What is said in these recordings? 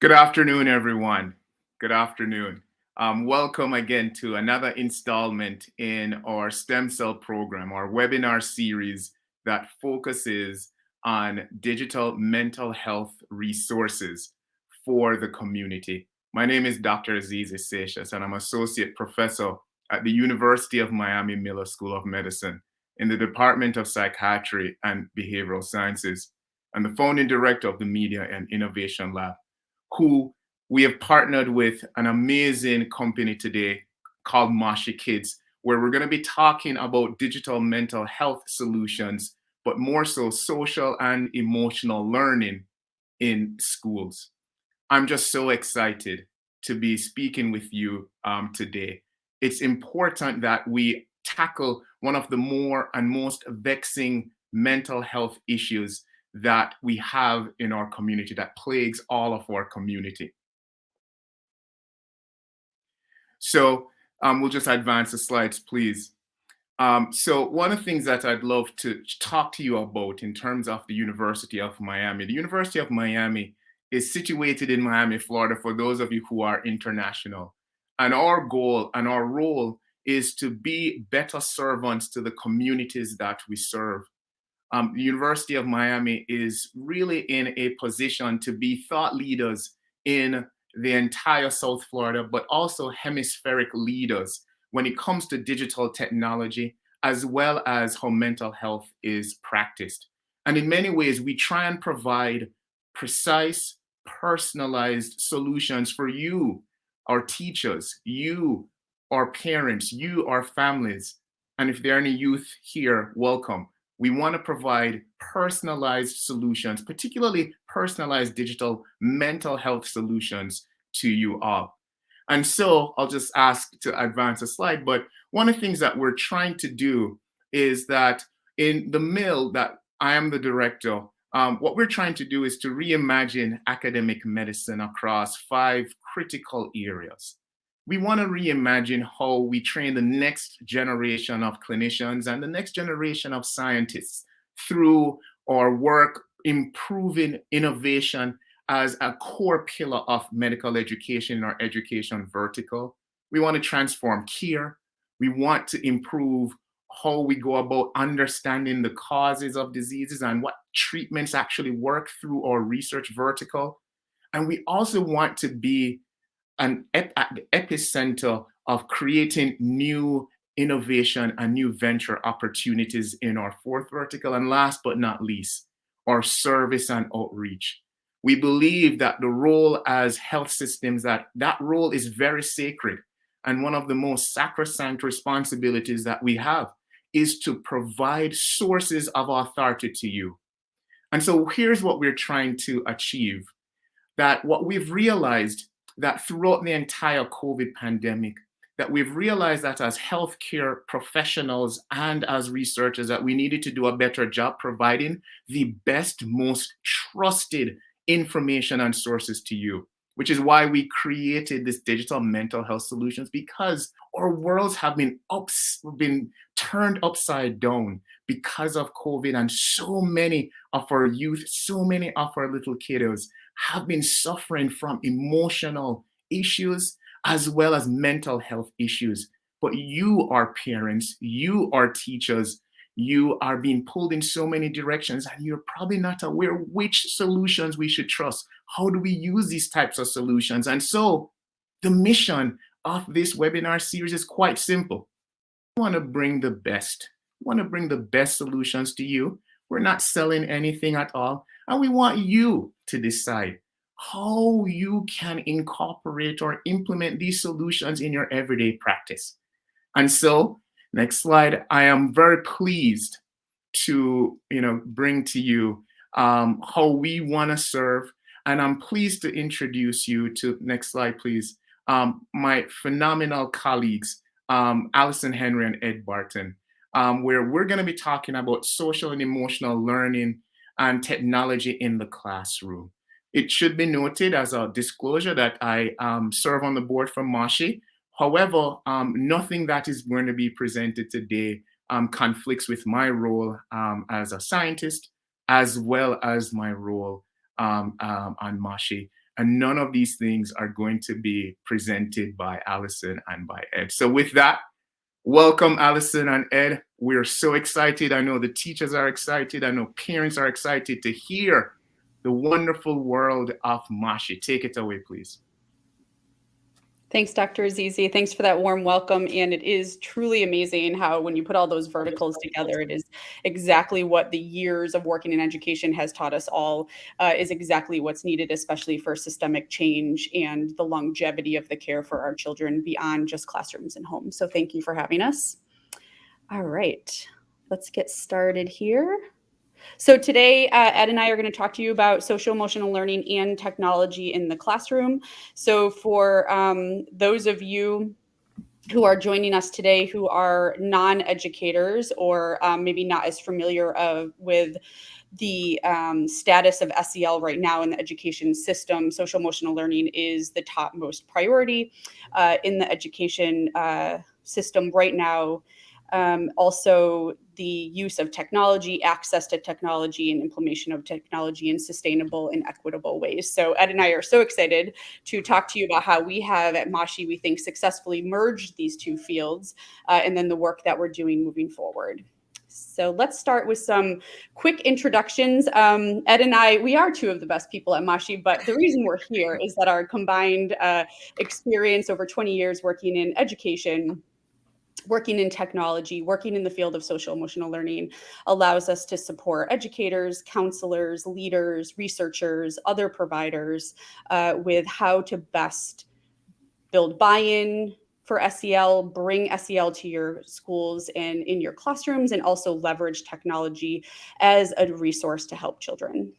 Good afternoon, everyone. Good afternoon. Welcome again to another installment in our stem cell program, our webinar series that focuses on digital mental health resources for the community. My name is Dr. Azizi Seixas, and I'm Associate Professor at the University of Miami Miller School of Medicine in the Department of Psychiatry and Behavioral Sciences, and the founding director of the Media and Innovation Lab, who we have partnered with an amazing company today called Moshi Kids, where we're going to be talking about digital mental health solutions, but more so social and emotional learning in schools. I'm just so excited to be speaking with you today. It's important that we tackle one of the more and most vexing mental health issues that we have in our community, that plagues all of our community. So we'll just advance the slides, please. So one of the things that I'd love to talk to you about in terms of the University of Miami. The University of Miami is situated in Miami, Florida, for those of you who are international. And our goal and our role is to be better servants to the communities that we serve. The University of Miami is really in a position to be thought leaders in the entire South Florida, but also hemispheric leaders when it comes to digital technology, as well as how mental health is practiced. And in many ways, we try and provide precise, personalized solutions for you, our teachers, you, our parents, you, our families. And if there are any youth here, welcome. We want to provide personalized solutions, particularly personalized digital mental health solutions to you all. And so I'll just ask to advance a slide, but one of the things that we're trying to do is that in the mill that I am the director, what we're trying to do is to reimagine academic medicine across 5 critical areas. We want to reimagine how we train the next generation of clinicians and the next generation of scientists through our work improving innovation as a core pillar of medical education in our education vertical. We want to transform care. We want to improve how we go about understanding the causes of diseases and what treatments actually work through our research vertical. And we also want to be at the epicenter of creating new innovation and new venture opportunities in our 4th vertical. And last but not least, our service and outreach. We believe that the role as health systems, that role is very sacred. And one of the most sacrosanct responsibilities that we have is to provide sources of authority to you. And so here's what we're trying to achieve. That what we've realized that throughout the entire COVID pandemic, that we've realized that as healthcare professionals and as researchers, that we needed to do a better job providing the best, most trusted information and sources to you, which is why we created this digital mental health solutions, because our worlds have been turned upside down because of COVID, and so many of our youth, so many of our little kiddos have been suffering from emotional issues as well as mental health issues. But you are parents, you are teachers, you are being pulled in so many directions, and you're probably not aware which solutions we should trust. How do we use these types of solutions? And so the mission of this webinar series is quite simple. We want to bring the best. We want to bring the best solutions to you. We're not selling anything at all. And we want you to decide how you can incorporate or implement these solutions in your everyday practice. And so, next slide, I am very pleased to bring to you how we want to serve. And I'm pleased to introduce you to, next slide, please, my phenomenal colleagues, Allison, Henry, and Ed Barton, where we're going to be talking about social and emotional learning and technology in the classroom. It should be noted as a disclosure that I serve on the board for Mashi. However, nothing that is going to be presented today conflicts with my role as a scientist, as well as my role on Mashi. And none of these things are going to be presented by Allison and by Ed. So with that, welcome, Allison and Ed. We're so excited. I know the teachers are excited. I know parents are excited to hear the wonderful world of Moshi. Take it away, please. Thanks, Dr. Azizi. Thanks for that warm welcome. And it is truly amazing how when you put all those verticals together, it is exactly what the years of working in education has taught us all is exactly what's needed, especially for systemic change and the longevity of the care for our children beyond just classrooms and homes. So thank you for having us. All right, let's get started here. So today, Ed and I are going to talk to you about social emotional learning and technology in the classroom. So for those of you who are joining us today who are non-educators or maybe not as familiar with the status of SEL right now in the education system, social emotional learning is the topmost priority in the education system right now. Also, the use of technology, access to technology, and implementation of technology in sustainable and equitable ways. So Ed and I are so excited to talk to you about how we have at Moshi, we think, successfully merged these two fields and then the work that we're doing moving forward. So let's start with some quick introductions. Ed and I, we are two of the best people at Moshi, but the reason we're here is that our combined experience over 20 years working in education, working in technology, working in the field of social emotional learning allows us to support educators, counselors, leaders, researchers, other providers with how to best build buy-in for SEL, bring SEL to your schools and in your classrooms, and also leverage technology as a resource to help children.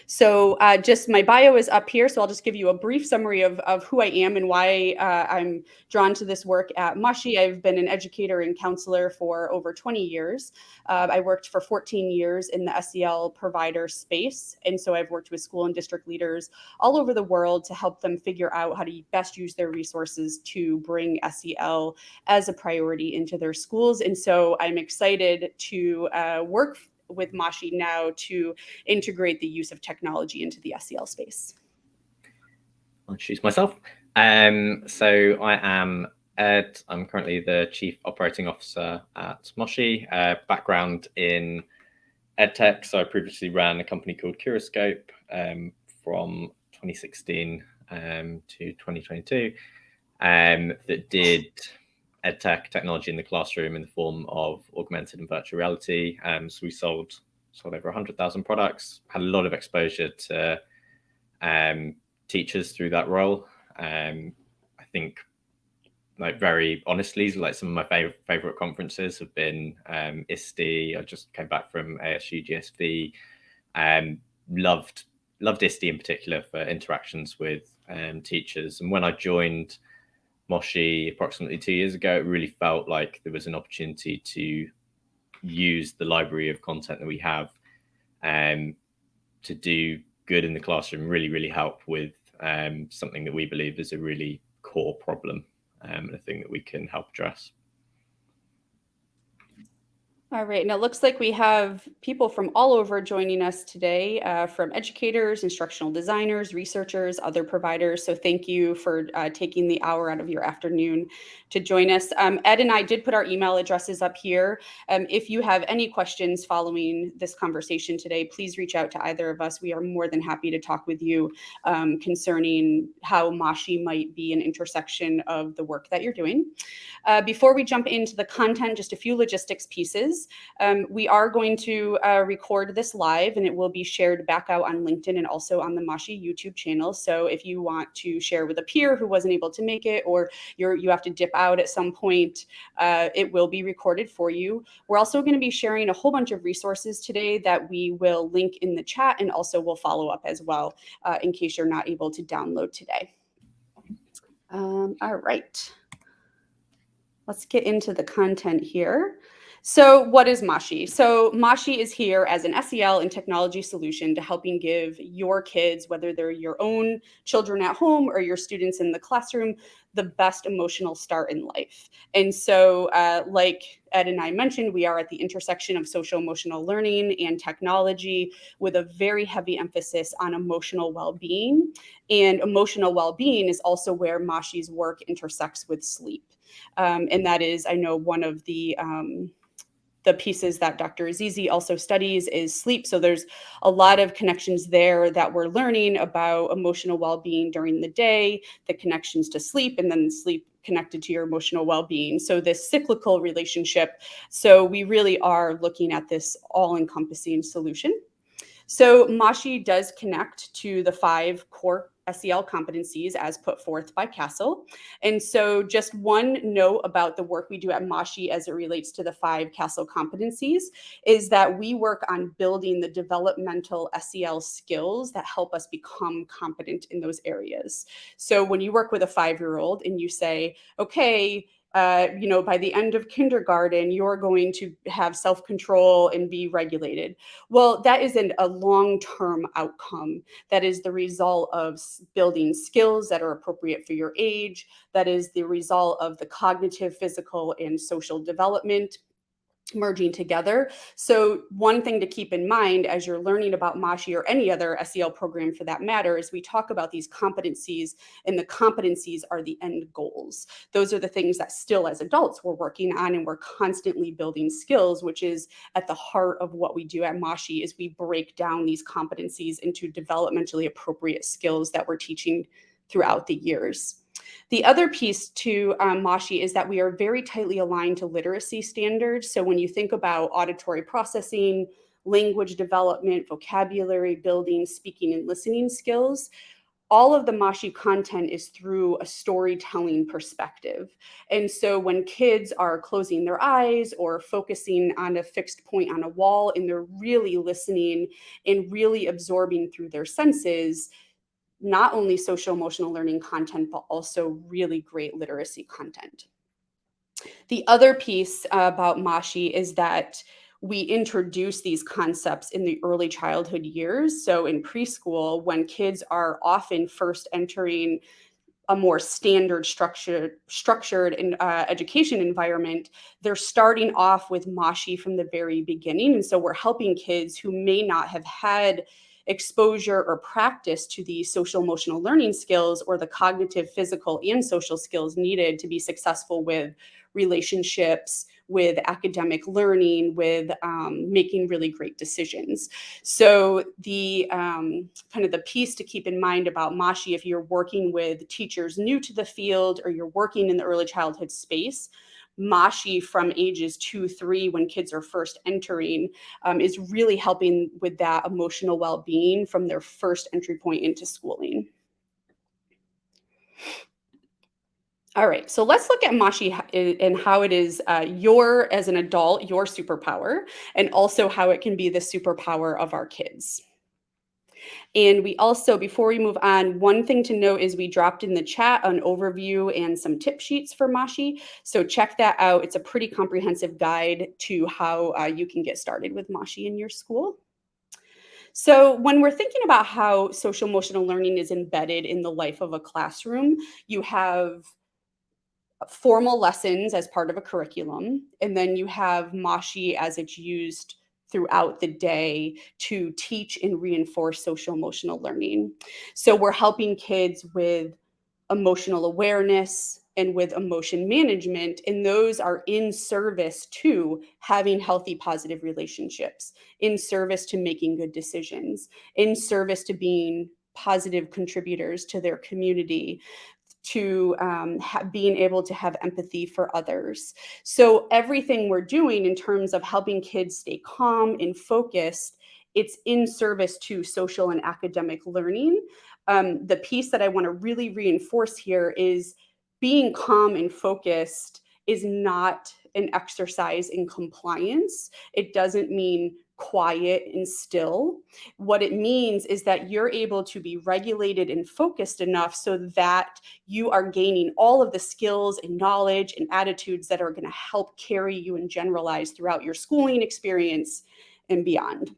So just my bio is up here, so I'll just give you a brief summary of who I am and why I'm drawn to this work at Moshi. I've been an educator and counselor for over 20 years. I worked for 14 years in the SEL provider space, and so I've worked with school and district leaders all over the world to help them figure out how to best use their resources to bring SEL as a priority into their schools. And so I'm excited to work with Moshi now to integrate the use of technology into the SEL space. I'll introduce myself. So I am Ed. I'm currently the Chief Operating Officer at Moshi. Background in EdTech. So I previously ran a company called Curoscope from 2016 to 2022 that did EdTech technology in the classroom in the form of augmented and virtual reality. So we sold over 100,000 products, had a lot of exposure to teachers through that role. I think, like, very honestly, like some of my favorite conferences have been ISTE. I just came back from ASU GSV. Loved ISTE in particular for interactions with teachers. And when I joined Moshi approximately 2 years ago, it really felt like there was an opportunity to use the library of content that we have to do good in the classroom, really help with something that we believe is a really core problem and a thing that we can help address. All right, now it looks like we have people from all over joining us today, from educators, instructional designers, researchers, other providers. So thank you for taking the hour out of your afternoon to join us. Ed and I did put our email addresses up here. If you have any questions following this conversation today, please reach out to either of us. We are more than happy to talk with you concerning how Moshi might be an intersection of the work that you're doing. Before we jump into the content, just a few logistics pieces. We are going to record this live, and it will be shared back out on LinkedIn and also on the Moshi YouTube channel. So if you want to share with a peer who wasn't able to make it, or you have to dip out at some point, it will be recorded for you. We're also going to be sharing a whole bunch of resources today that we will link in the chat, and also we'll follow up as well in case you're not able to download today. All right. Let's get into the content here. So what is Mashi? So Mashi is here as an SEL and technology solution to helping give your kids, whether they're your own children at home or your students in the classroom, the best emotional start in life. And so like Ed and I mentioned, we are at the intersection of social emotional learning and technology with a very heavy emphasis on emotional well-being. And emotional well-being is also where Mashi's work intersects with sleep. And that is, I know, one of the pieces that Dr. Azizi also studies is sleep. So there's a lot of connections there that we're learning about emotional well-being during the day, the connections to sleep, and then sleep connected to your emotional well-being. So this cyclical relationship. So we really are looking at this all-encompassing solution. So Mashi does connect to the 5 core SEL competencies as put forth by Castle. And so just one note about the work we do at Mashi as it relates to the 5 Castle competencies is that we work on building the developmental SEL skills that help us become competent in those areas. So when you work with a 5-year-old and you say, okay, by the end of kindergarten, you're going to have self-control and be regulated. Well, that isn't a long-term outcome. That is the result of building skills that are appropriate for your age. That is the result of the cognitive, physical, and social development merging together. So one thing to keep in mind as you're learning about Mashi or any other SEL program for that matter is we talk about these competencies, and the competencies are the end goals. Those are the things that still as adults we're working on, and we're constantly building skills, which is at the heart of what we do at Mashi is we break down these competencies into developmentally appropriate skills that we're teaching throughout the years. The other piece to Mashi is that we are very tightly aligned to literacy standards. So when you think about auditory processing, language development, vocabulary building, speaking and listening skills, all of the Mashi content is through a storytelling perspective. And so when kids are closing their eyes or focusing on a fixed point on a wall and they're really listening and really absorbing through their senses, not only social emotional learning content, but also really great literacy content. The other piece about Mashi is that we introduce these concepts in the early childhood years. So in preschool, when kids are often first entering a more standard structured education environment, they're starting off with Mashi from the very beginning. And so we're helping kids who may not have had exposure or practice to the social emotional learning skills or the cognitive, physical, and social skills needed to be successful with relationships, with academic learning, with making really great decisions. So the kind of the piece to keep in mind about Mashi, if you're working with teachers new to the field or you're working in the early childhood space, Mashi from ages 2-3 when kids are first entering is really helping with that emotional well-being from their first entry point into schooling. All right, so let's look at Mashi and how it is as an adult, your superpower, and also how it can be the superpower of our kids. And we also, before we move on, one thing to note is we dropped in the chat an overview and some tip sheets for Mashi. So check that out. It's a pretty comprehensive guide to how you can get started with Mashi in your school. So when we're thinking about how social emotional learning is embedded in the life of a classroom, you have formal lessons as part of a curriculum, and then you have Mashi as it's used throughout the day to teach and reinforce social emotional learning. So we're helping kids with emotional awareness and with emotion management, and those are in service to having healthy, positive relationships, in service to making good decisions, in service to being positive contributors to their community, to being able to have empathy for others. So everything we're doing in terms of helping kids stay calm and focused, it's in service to social and academic learning. The piece that I want to really reinforce here is being calm and focused is not an exercise in compliance. It doesn't mean quiet and still. What it means is that you're able to be regulated and focused enough so that you are gaining all of the skills and knowledge and attitudes that are going to help carry you and generalize throughout your schooling experience and beyond.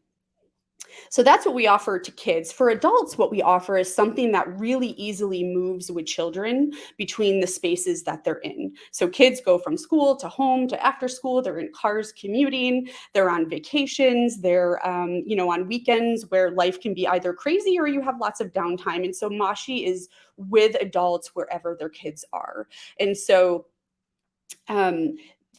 So that's what we offer to kids. For adults, what we offer is something that really easily moves with children between the spaces that they're in. So kids go from school to home to after school. They're in cars commuting. They're on vacations. They're on weekends where life can be either crazy or you have lots of downtime. And so Moshi is with adults wherever their kids are. And so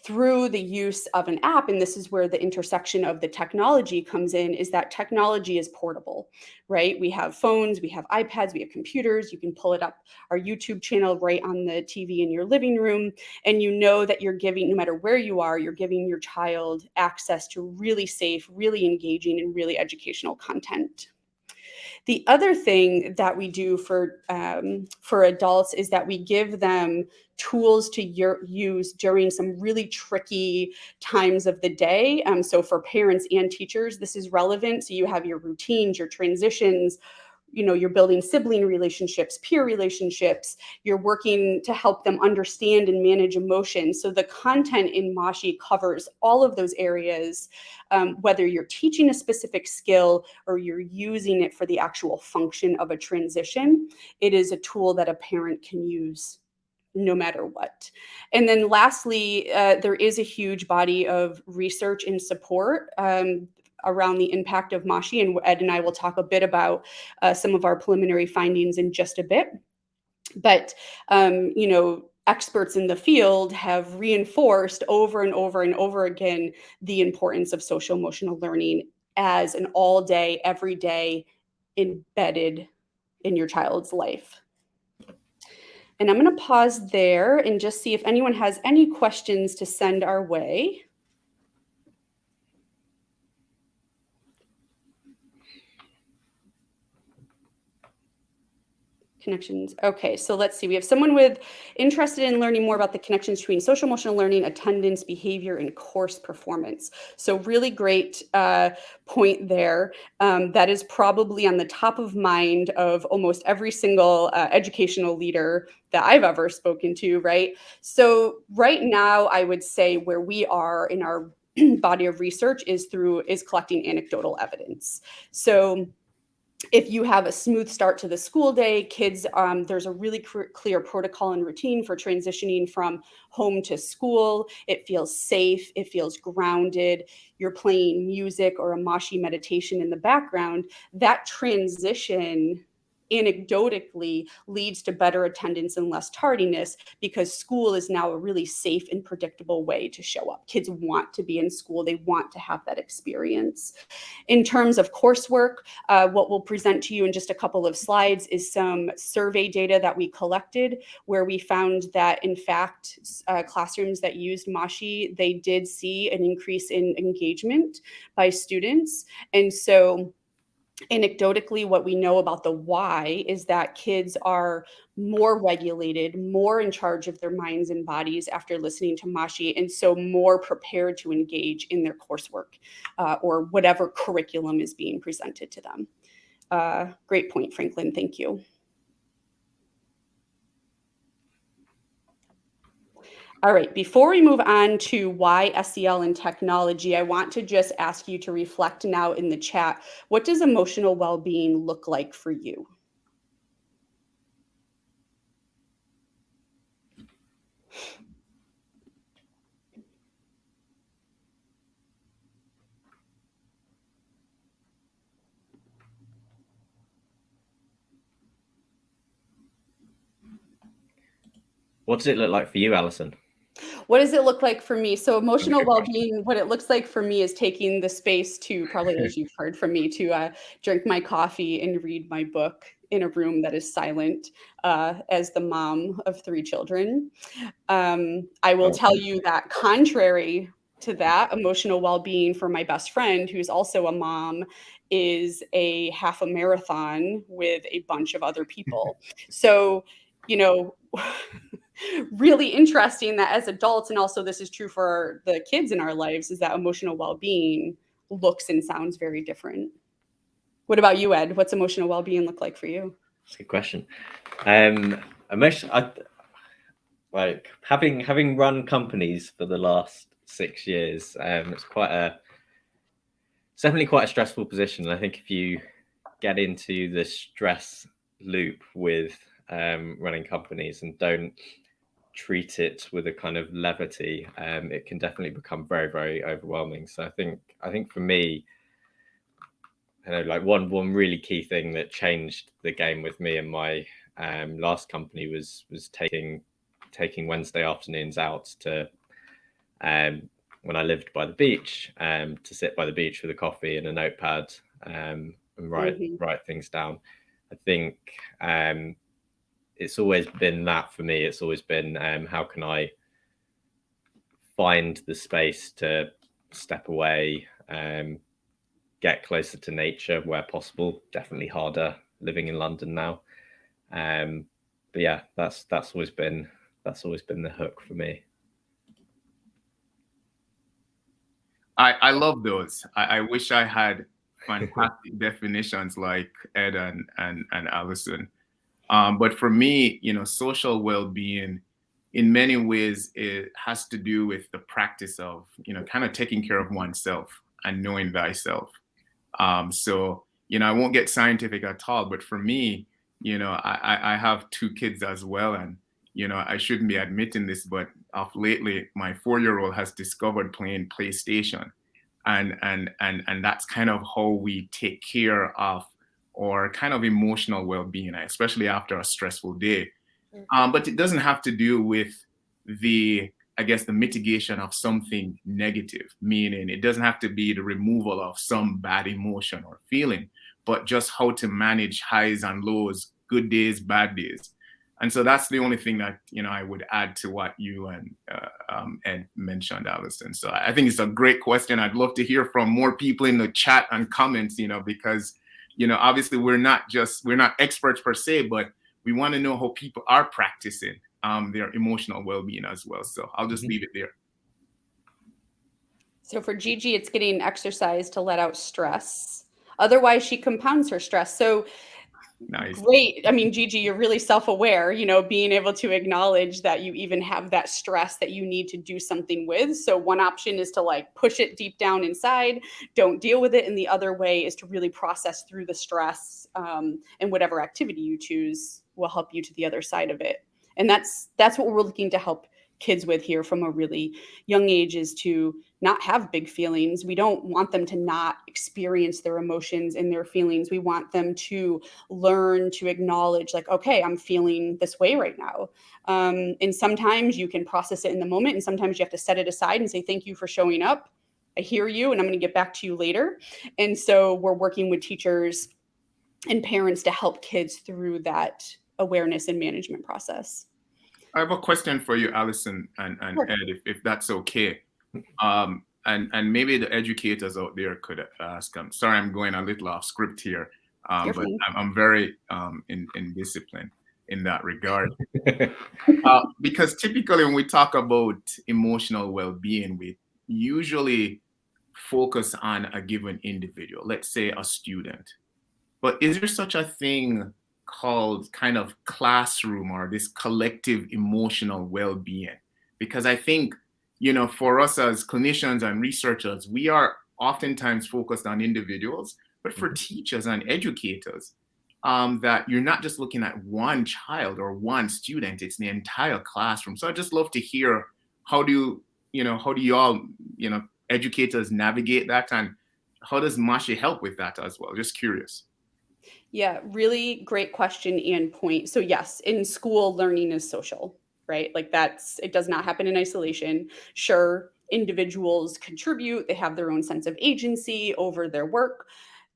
through the use of an app, and this is where the intersection of the technology comes in, is that technology is portable, right? We have phones, we have iPads, we have computers. You can pull it up our YouTube channel right on the TV in your living room. And you know that you're giving, no matter where you are, you're giving your child access to really safe, really engaging, and really educational content. The other thing that we do for adults is that we give them tools to use during some really tricky times of the day. So for parents and teachers, this is relevant. So you have your routines, your transitions, you're building sibling relationships, peer relationships, you're working to help them understand and manage emotion. So the content in Moshi covers all of those areas, whether you're teaching a specific skill or you're using it for the actual function of a transition. It is a tool that a parent can use no matter what. And then lastly, there is a huge body of research and support around the impact of Moshi, and Ed and I will talk a bit about some of our preliminary findings in just a bit. But experts in the field have reinforced over and over and over again the importance of social emotional learning as an all day, every day embedded in your child's life. And I'm going to pause there and just see if anyone has any questions to send our way. Connections. Okay, so let's see. We have someone with interested in learning more about the connections between social emotional learning, attendance, behavior, and course performance. So really great point there. That is probably on the top of mind of almost every single educational leader that I've ever spoken to, right? So right now, I would say where we are in our body of research is collecting anecdotal evidence. So if you have a smooth start to the school day, kids, there's a really clear protocol and routine for transitioning from home to school. It feels safe. It feels grounded. You're playing music or a Moshi meditation in the background. That transition anecdotally leads to better attendance and less tardiness because school is now a really safe and predictable way to show up. Kids want to be in school. They want to have that experience. In terms of coursework, what we'll present to you in just a couple of slides is some survey data that we collected where we found that, in fact, classrooms that used Moshi, they did see an increase in engagement by students. And so anecdotally, what we know about the why is that kids are more regulated, more in charge of their minds and bodies after listening to Moshi, and so more prepared to engage in their coursework or whatever curriculum is being presented to them. Great point, Franklin. Thank you. All right, before we move on to why SEL and technology, I want to just ask you to reflect now in the chat. What does emotional well-being look like for you? What does it look like for you, Allison? What does it look like for me? So emotional well-being, what it looks like for me is taking the space to, probably as you've heard from me, to drink my coffee and read my book in a room that is silent as the mom of 3 children. I will tell you that contrary to that, emotional well-being for my best friend, who's also a mom, is a half a marathon with a bunch of other people. So, really interesting that as adults, and also this is true for the kids in our lives, is that emotional well-being looks and sounds very different. What about you, Ed? What's emotional well-being look like for you? That's a good question. Like having run companies for the last 6 years, it's definitely quite a stressful position. And I think if you get into the stress loop with running companies and don't treat it with a kind of levity, it can definitely become very, very overwhelming. So I think for me, like one really key thing that changed the game with me and my last company was taking Wednesday afternoons out to when I lived by the beach, to sit by the beach with a coffee and a notepad, and write things down. I think it's always been that for me. It's always been how can I find the space to step away, get closer to nature where possible. Definitely harder living in London now, but yeah, that's always been the hook for me. I love those. I wish I had fantastic definitions like Ed and Allison. But for me, social well-being in many ways, it has to do with the practice of, kind of taking care of oneself and knowing thyself. So, I won't get scientific at all, but for me, I have 2 kids as well. And, I shouldn't be admitting this, but of lately, my 4-year-old has discovered playing PlayStation. And that's kind of how we take care of our kind of emotional well-being, especially after a stressful day. But it doesn't have to do with the mitigation of something negative, meaning it doesn't have to be the removal of some bad emotion or feeling, but just how to manage highs and lows, good days, bad days. And so that's the only thing that, I would add to what you and Ed mentioned, Allison. So I think it's a great question. I'd love to hear from more people in the chat and comments, because, obviously we're not experts per se, but we want to know how people are practicing their emotional well-being as well. So I'll just leave it there. So for Gigi, it's getting exercise to let out stress. Otherwise, she compounds her stress. So nice. Great. I mean, Gigi, you're really self-aware, being able to acknowledge that you even have that stress that you need to do something with. So one option is to like push it deep down inside, don't deal with it. And the other way is to really process through the stress, and whatever activity you choose will help you to the other side of it. And that's what we're looking to help kids with here from a really young age, is to not have big feelings. We don't want them to not experience their emotions and their feelings. We want them to learn to acknowledge, like, okay, I'm feeling this way right now. And sometimes you can process it in the moment, and sometimes you have to set it aside and say, thank you for showing up. I hear you, and I'm going to get back to you later. And so we're working with teachers and parents to help kids through that awareness and management process. I have a question for you, Allison and Sure. Ed, if that's okay. And maybe the educators out there could ask. I'm sorry, I'm going a little off script here, but I'm very in discipline in that regard. Because typically when we talk about emotional well-being, we usually focus on a given individual, let's say a student. But is there such a thing called kind of classroom or this collective emotional well-being? Because I think, for us as clinicians and researchers, we are oftentimes focused on individuals, but for teachers and educators, that you're not just looking at one child or one student, it's the entire classroom. So I'd just love to hear, how do you all, educators navigate that, and how does Moshi help with that as well? Just curious. Yeah, really great question and point. So yes, in school, learning is social, right? Like it does not happen in isolation. Sure, individuals contribute, they have their own sense of agency over their work.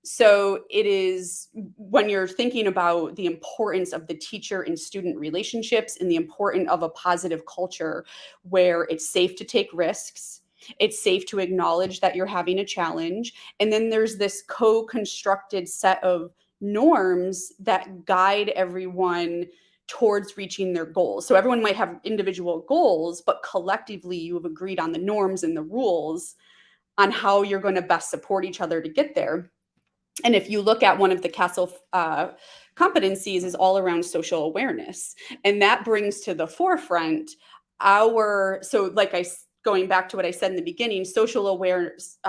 So it is, when you're thinking about the importance of the teacher and student relationships and the importance of a positive culture where it's safe to take risks, it's safe to acknowledge that you're having a challenge. And then there's this co-constructed set of norms that guide everyone towards reaching their goals. So everyone might have individual goals, but collectively you have agreed on the norms and the rules on how you're going to best support each other to get there. And if you look at one of the Castle competencies is all around social awareness. And that brings to the forefront going back to what I said in the beginning, social awareness,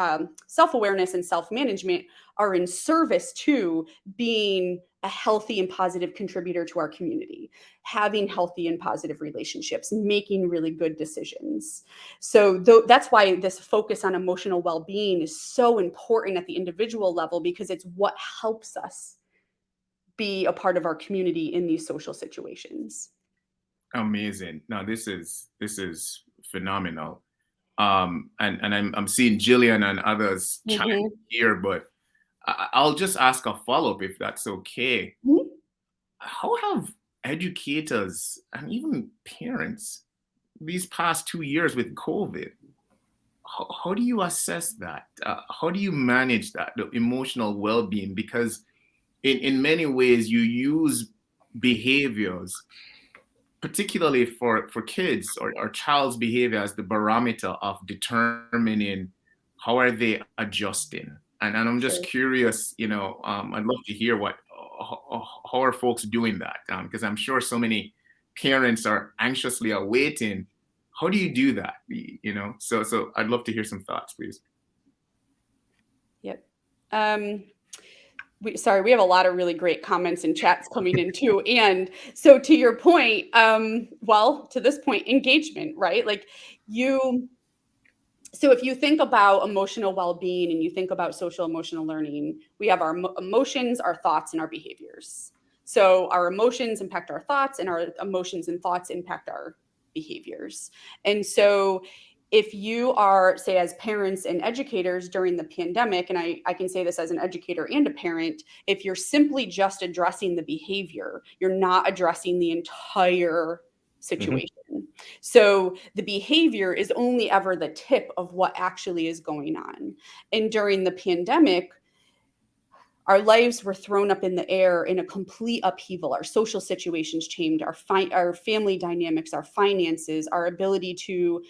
self-awareness and self-management are in service to being a healthy and positive contributor to our community, having healthy and positive relationships, making really good decisions. So that's why this focus on emotional well-being is so important at the individual level, because it's what helps us be a part of our community in these social situations. Amazing. Now this is phenomenal. And I'm seeing Jillian and others chime here, but I'll just ask a follow-up if that's okay. Mm-hmm. How have educators and even parents these past 2 years with COVID, how do you assess that? How do you manage that, the emotional well-being? Because in many ways you use behaviors, particularly for kids or child's behavior, as the barometer of determining how are they adjusting. And I'm just curious, I'd love to hear how are folks doing that? Because I'm sure so many parents are anxiously awaiting. How do you do that? So I'd love to hear some thoughts, please. Yep. We have a lot of really great comments and chats coming in too. And so to your point, to this point, engagement, right? So if you think about emotional well-being and you think about social emotional learning, we have our emotions, our thoughts, and our behaviors. So our emotions impact our thoughts, and our emotions and thoughts impact our behaviors. And so if you are, say, as parents and educators during the pandemic, and I can say this as an educator and a parent, if you're simply just addressing the behavior, you're not addressing the entire situation. Mm-hmm. So the behavior is only ever the tip of what actually is going on. And during the pandemic, our lives were thrown up in the air in a complete upheaval. Our social situations changed, our family dynamics, our finances, our ability to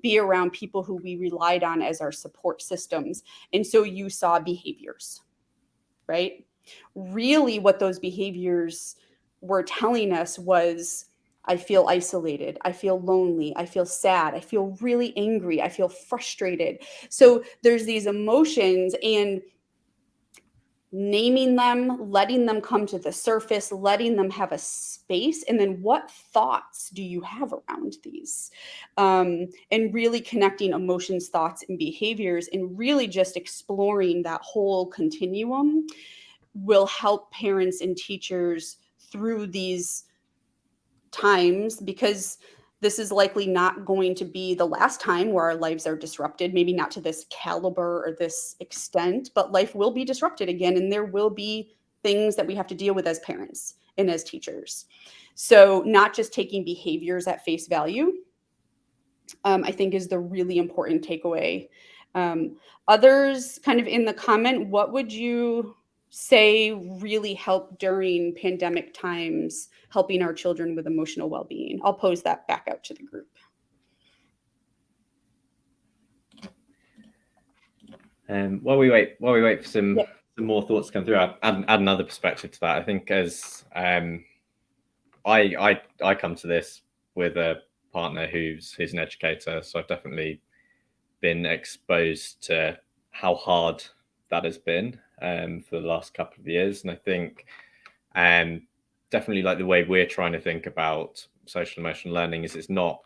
be around people who we relied on as our support systems. And so you saw behaviors, right? Really what those behaviors were telling us was, I feel isolated, I feel lonely, I feel sad, I feel really angry, I feel frustrated. So there's these emotions, and naming them, letting them come to the surface, letting them have a space, and then what thoughts do you have around these? And really connecting emotions, thoughts, and behaviors, and really just exploring that whole continuum will help parents and teachers through these times, because this is likely not going to be the last time where our lives are disrupted, maybe not to this caliber or this extent, but life will be disrupted again. And there will be things that we have to deal with as parents and as teachers. So not just taking behaviors at face value, I think is the really important takeaway. Others kind of in the comment, what would you say really helped during pandemic times, helping our children with emotional well-being? I'll pose that back out to the group. While we wait for some more thoughts to come through, I'll add another perspective to that. I think as I come to this with a partner who's an educator, so I've definitely been exposed to how hard that has been for the last couple of years. And I think definitely like the way we're trying to think about social emotional learning is it's not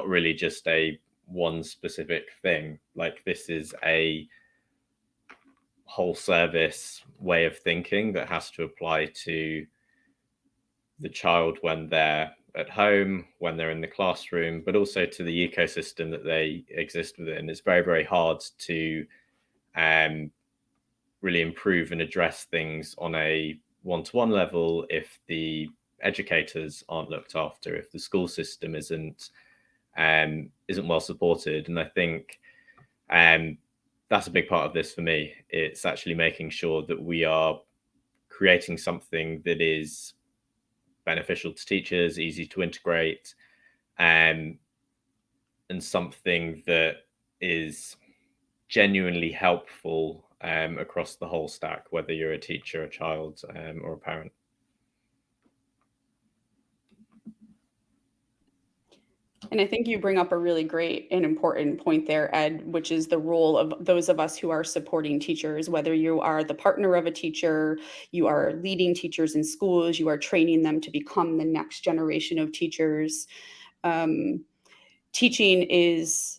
really just a one specific thing. Like this is a whole service way of thinking that has to apply to the child when they're at home, when they're in the classroom, but also to the ecosystem that they exist within. It's very, very hard to really improve and address things on a one-to-one level if the educators aren't looked after, if the school system isn't well supported. And I think that's a big part of this for me. It's actually making sure that we are creating something that is beneficial to teachers, easy to integrate, and something that is genuinely helpful across the whole stack, whether you're a teacher, a child, or a parent. And I think you bring up a really great and important point there, Ed, which is the role of those of us who are supporting teachers, whether you are the partner of a teacher, you are leading teachers in schools, you are training them to become the next generation of teachers. Teaching is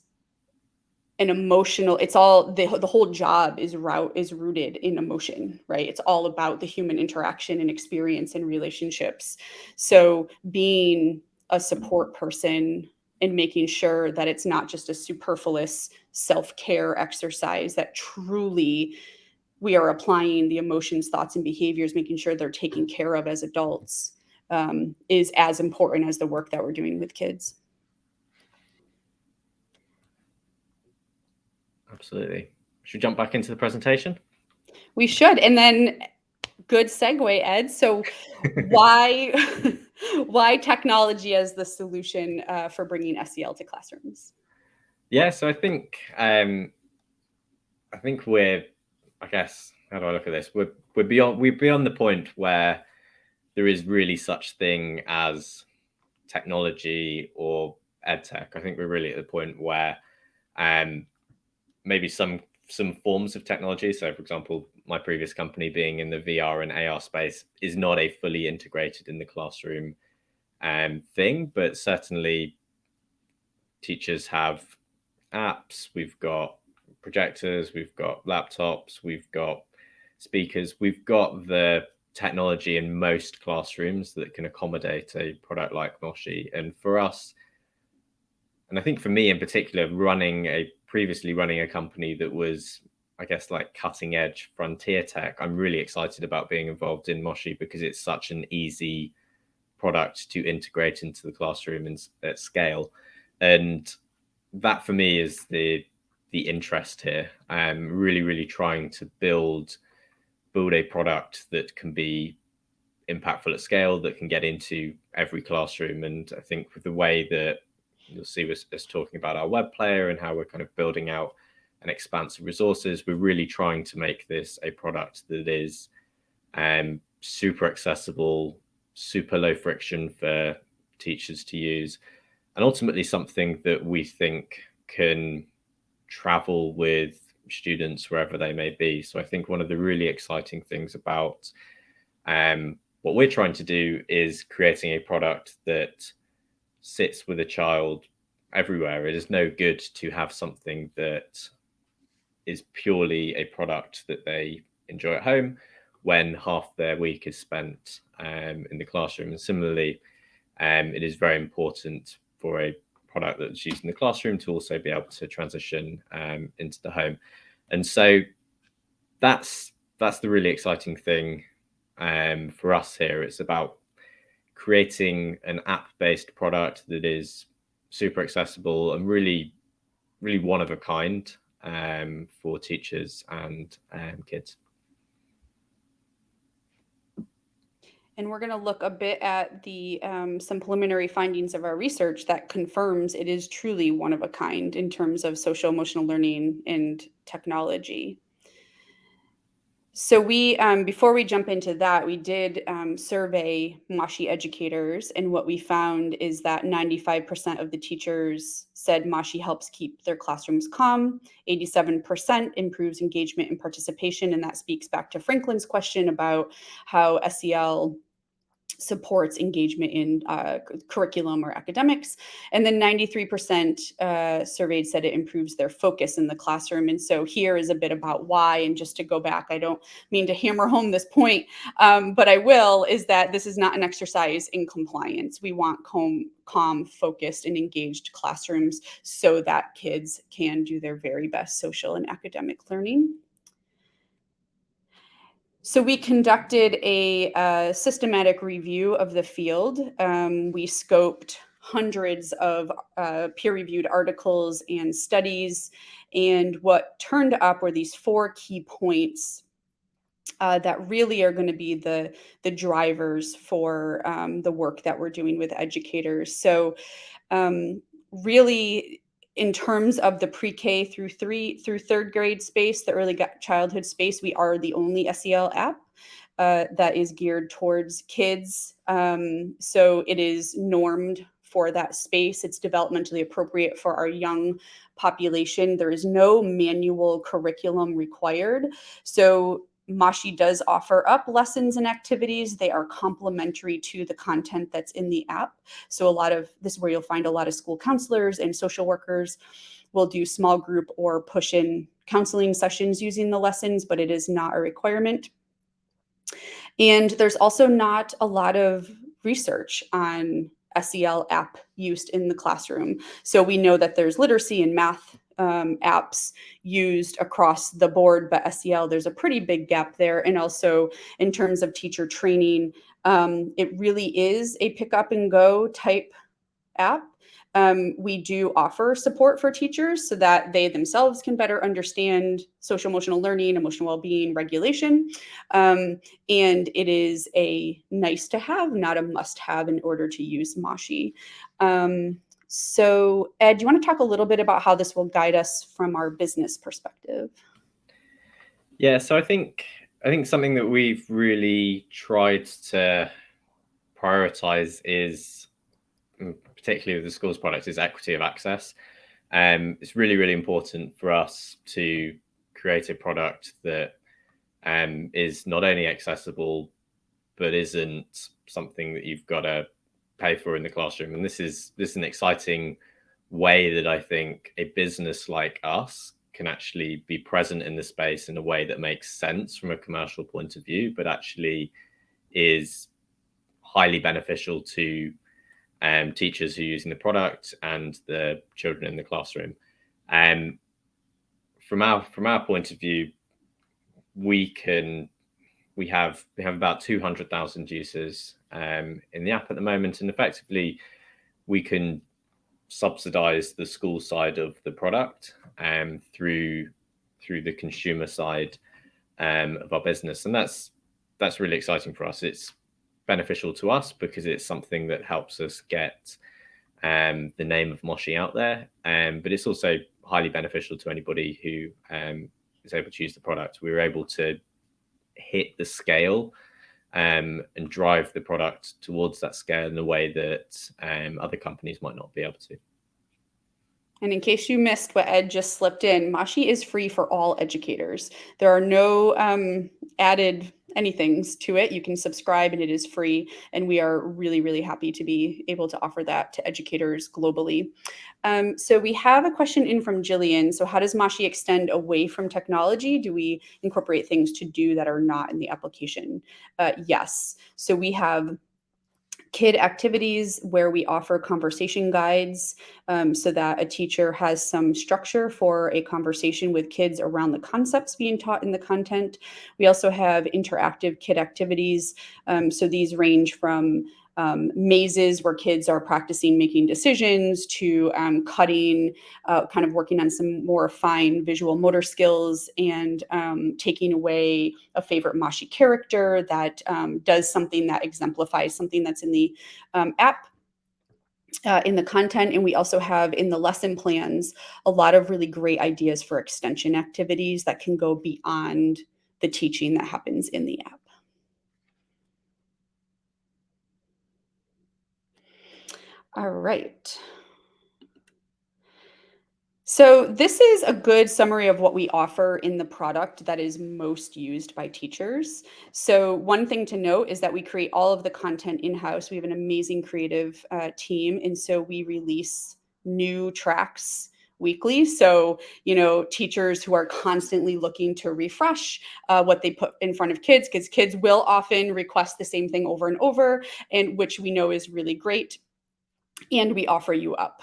an emotional, it's all the whole job is rooted in emotion, right? It's all about the human interaction and experience and relationships. So being a support person and making sure that it's not just a superfluous self-care exercise, that truly we are applying the emotions, thoughts, and behaviors, making sure they're taken care of as adults, is as important as the work that we're doing with kids. Absolutely. Should we jump back into the presentation? We should. And then good segue, Ed. So why technology as the solution for bringing SEL to classrooms? Yeah, so I think we're, I guess, how do I look at this? We're beyond the point where there is really such thing as technology or edtech. I think we're really at the point where maybe some forms of technology. So, for example, my previous company being in the VR and AR space is not a fully integrated in the classroom thing, but certainly teachers have apps, we've got projectors, we've got laptops, we've got speakers, we've got the technology in most classrooms that can accommodate a product like Moshi. And for us, and I think for me in particular, previously running a company that was, I guess, like cutting edge frontier tech, I'm really excited about being involved in Moshi because it's such an easy product to integrate into the classroom at scale. And that for me is the interest here. I'm really trying to build a product that can be impactful at scale, that can get into every classroom. And I think with the way that you'll see us talking about our web player and how we're kind of building out an expanse of resources, we're really trying to make this a product that is super accessible, super low friction for teachers to use, and ultimately something that we think can travel with students wherever they may be. So I think one of the really exciting things about what we're trying to do is creating a product that sits with a child everywhere. It is no good to have something that is purely a product that they enjoy at home when half their week is spent in the classroom. And similarly, it is very important for a product that's used in the classroom to also be able to transition into the home. And so that's the really exciting thing for us here. It's about creating an app-based product that is super accessible and really one of a kind for teachers and kids. And we're going to look a bit at the some preliminary findings of our research that confirms it is truly one of a kind in terms of social emotional learning and technology. So we, before we jump into that, we did survey Moshi educators, and what we found is that 95% of the teachers said Moshi helps keep their classrooms calm, 87% improves engagement and participation, and that speaks back to Franklin's question about how SEL supports engagement in curriculum or academics. And then 93% surveyed said it improves their focus in the classroom. And so here is a bit about why. And just to go back, I don't mean to hammer home this point, but I will, is that this is not an exercise in compliance. We want calm, focused, and engaged classrooms so that kids can do their very best social and academic learning. So we conducted a systematic review of the field. We scoped hundreds of peer-reviewed articles and studies, and what turned up were these 4 key points that really are going to be the drivers for the work that we're doing with educators. So really, In terms of the pre-K through third grade space, the early childhood space, we are the only SEL app that is geared towards kids. So it is normed for that space. It's developmentally appropriate for our young population. There is no manual curriculum required. So Moshi does offer up lessons and activities. They are complementary to the content that's in the app. So this is where you'll find a lot of school counselors and social workers will do small group or push-in counseling sessions using the lessons, but it is not a requirement. And there's also not a lot of research on SEL app used in the classroom. So we know that there's literacy and math apps used across the board, but SEL, there's a pretty big gap there. And also in terms of teacher training, it really is a pick up and go type app. We do offer support for teachers so that they themselves can better understand social emotional learning, emotional well-being, regulation. And it is a nice to have, not a must have in order to use Moshi. So Ed, do you want to talk a little bit about how this will guide us from our business perspective? Yeah, so I think something that we've really tried to prioritize is, particularly with the schools product, is equity of access. It's really, really important for us to create a product that is not only accessible, but isn't something that you've got to pay for in the classroom. And this is an exciting way that I think a business like us can actually be present in the space in a way that makes sense from a commercial point of view, but actually is highly beneficial to teachers who are using the product and the children in the classroom. From our point of view, we have about 200,000 users in the app at the moment, and effectively we can subsidize the school side of the product through the consumer side of our business, and that's really exciting for us. It's beneficial to us because it's something that helps us get the name of Moshi out there, but it's also highly beneficial to anybody who is able to use the product. We were able to hit the scale and drive the product towards that scale in a way that other companies might not be able to. And in case you missed what Ed just slipped in, Moshi is free for all educators. There are no added anythings to it. You can subscribe and it is free. And we are really, really happy to be able to offer that to educators globally. So we have a question in from Jillian. So how does Moshi extend away from technology? Do we incorporate things to do that are not in the application? Yes. So we have kid activities where we offer conversation guides so that a teacher has some structure for a conversation with kids around the concepts being taught in the content. We also have interactive kid activities. So these range from mazes where kids are practicing making decisions to cutting, kind of working on some more fine visual motor skills and taking away a favorite Moshi character that does something that exemplifies something that's in the app. In the content, and we also have in the lesson plans a lot of really great ideas for extension activities that can go beyond the teaching that happens in the app. All right. So this is a good summary of what we offer in the product that is most used by teachers. So one thing to note is that we create all of the content in-house. We have an amazing creative team, and so we release new tracks weekly. So, teachers who are constantly looking to refresh what they put in front of kids, because kids will often request the same thing over and over, and which we know is really great. And we offer you up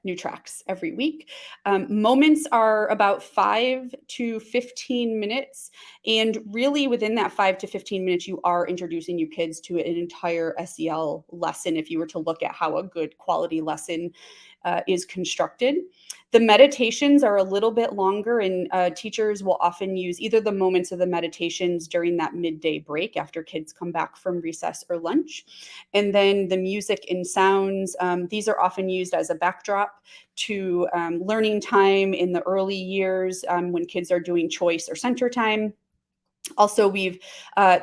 new tracks every week. Moments are about 5 to 15 minutes. And really within that 5 to 15 minutes, you are introducing your kids to an entire SEL lesson if you were to look at how a good quality lesson is constructed. The meditations are a little bit longer, and teachers will often use either the moments of the meditations during that midday break after kids come back from recess or lunch. And then the music and sounds, these are often used as a backdrop to learning time in the early years when kids are doing choice or center time. Also,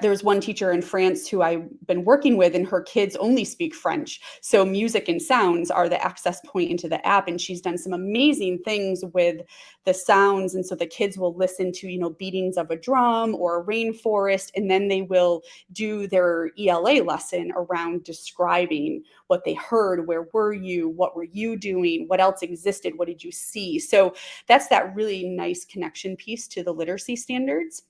there's one teacher in France who I've been working with, and her kids only speak French. So music and sounds are the access point into the app. And she's done some amazing things with the sounds. And so the kids will listen to, beatings of a drum or a rainforest, and then they will do their ELA lesson around describing what they heard. Where were you? What were you doing? What else existed? What did you see? So that's that really nice connection piece to the literacy standards.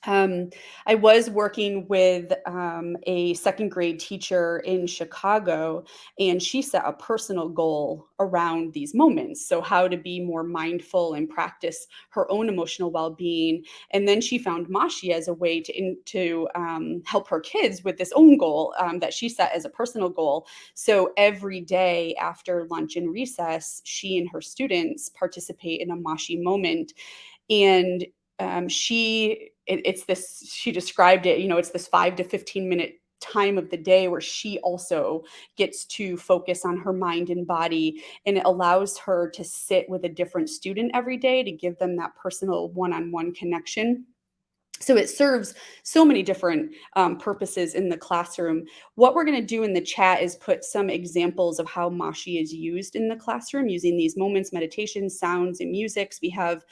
I was working with a second grade teacher in Chicago, and she set a personal goal around these moments. So, how to be more mindful and practice her own emotional well-being. And then she found Moshi as a way to help her kids with this own goal that she set as a personal goal. So, every day after lunch and recess, she and her students participate in a Moshi moment. And she described it, it's this 5 to 15 minute time of the day where she also gets to focus on her mind and body, and it allows her to sit with a different student every day to give them that personal one-on-one connection. So it serves so many different purposes in the classroom. What we're going to do in the chat is put some examples of how Moshi is used in the classroom using these moments, meditations, sounds, and musics. We have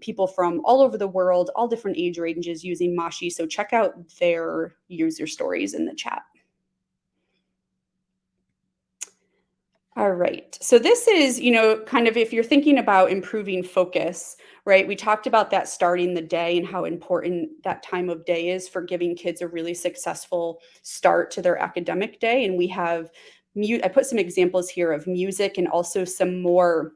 people from all over the world, all different age ranges using Moshi. So check out their user stories in the chat. All right. So this is, kind of if you're thinking about improving focus, right? We talked about that starting the day and how important that time of day is for giving kids a really successful start to their academic day. And we have I put some examples here of music and also some more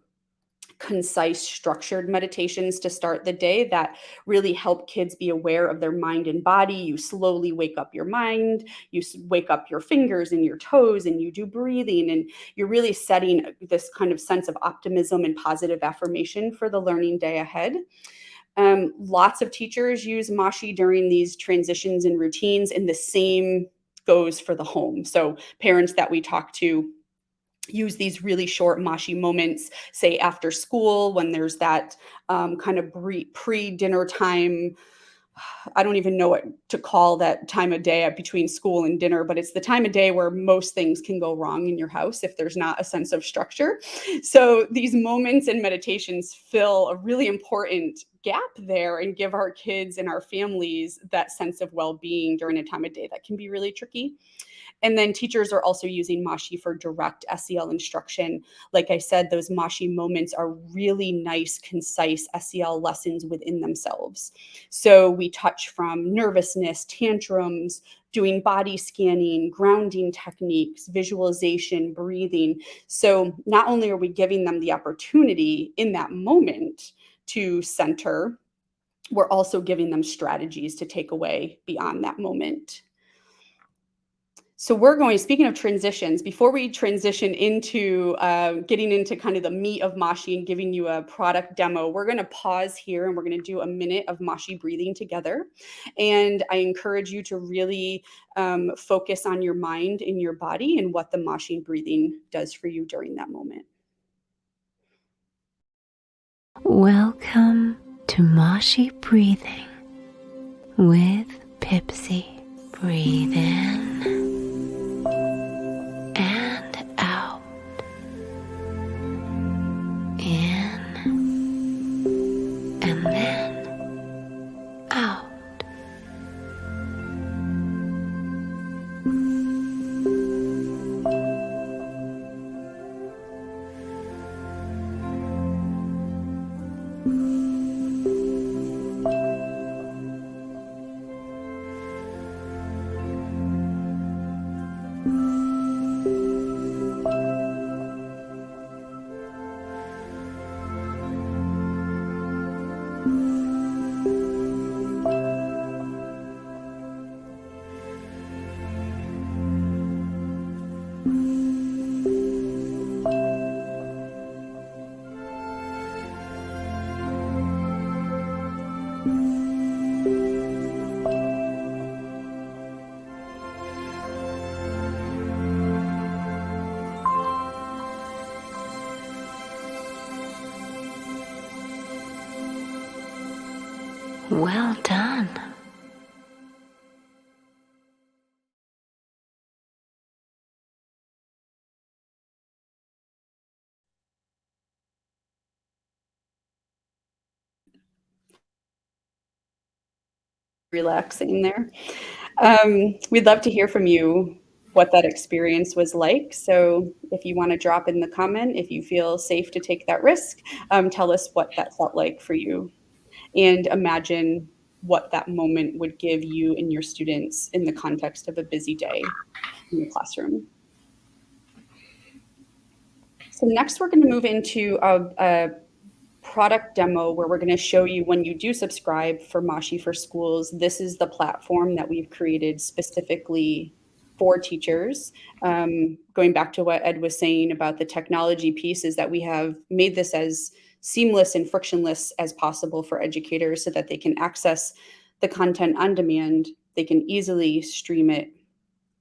concise, structured meditations to start the day that really help kids be aware of their mind and body. You slowly wake up your mind, you wake up your fingers and your toes, and you do breathing, and you're really setting this kind of sense of optimism and positive affirmation for the learning day ahead. Lots of teachers use Moshi during these transitions and routines, and the same goes for the home. So parents that we talk to use these really short Moshi moments, say after school when there's that kind of pre-dinner time. I don't even know what to call that time of day between school and dinner, but it's the time of day where most things can go wrong in your house if there's not a sense of structure. So these moments and meditations fill a really important gap there and give our kids and our families that sense of well-being during a time of day that can be really tricky. And then teachers are also using Moshi for direct SEL instruction. Like I said, those Moshi moments are really nice, concise SEL lessons within themselves. So we touch from nervousness, tantrums, doing body scanning, grounding techniques, visualization, breathing. So not only are we giving them the opportunity in that moment to center, we're also giving them strategies to take away beyond that moment. So speaking of transitions, before we transition into getting into kind of the meat of Moshi and giving you a product demo, we're going to pause here and we're going to do a minute of Moshi breathing together. And I encourage you to really focus on your mind and your body and what the Moshi breathing does for you during that moment. Welcome to Moshi Breathing with Pipsy. Breathe in and out. In and then out. Well done. Relaxing there. We'd love to hear from you what that experience was like. So if you want to drop in the comment, if you feel safe to take that risk, tell us what that felt like for you and imagine what that moment would give you and your students in the context of a busy day in the classroom. So next we're going to move into a product demo where we're going to show you when you do subscribe for Moshi for Schools, this is the platform that we've created specifically for teachers. Going back to what Ed was saying about the technology piece is that we have made this as seamless and frictionless as possible for educators so that they can access the content on demand. They can easily stream it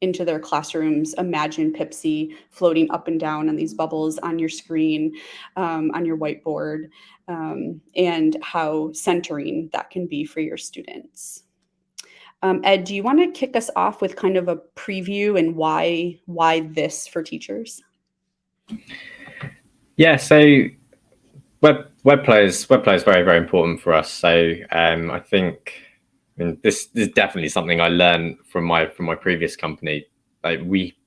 into their classrooms. Imagine Pipsy floating up and down on these bubbles on your screen, on your whiteboard, and how centering that can be for your students. Ed, do you want to kick us off with kind of a preview and why this for teachers? Yeah, so web play is very, very important for us. So I think this is definitely something I learned from my previous company. Like we,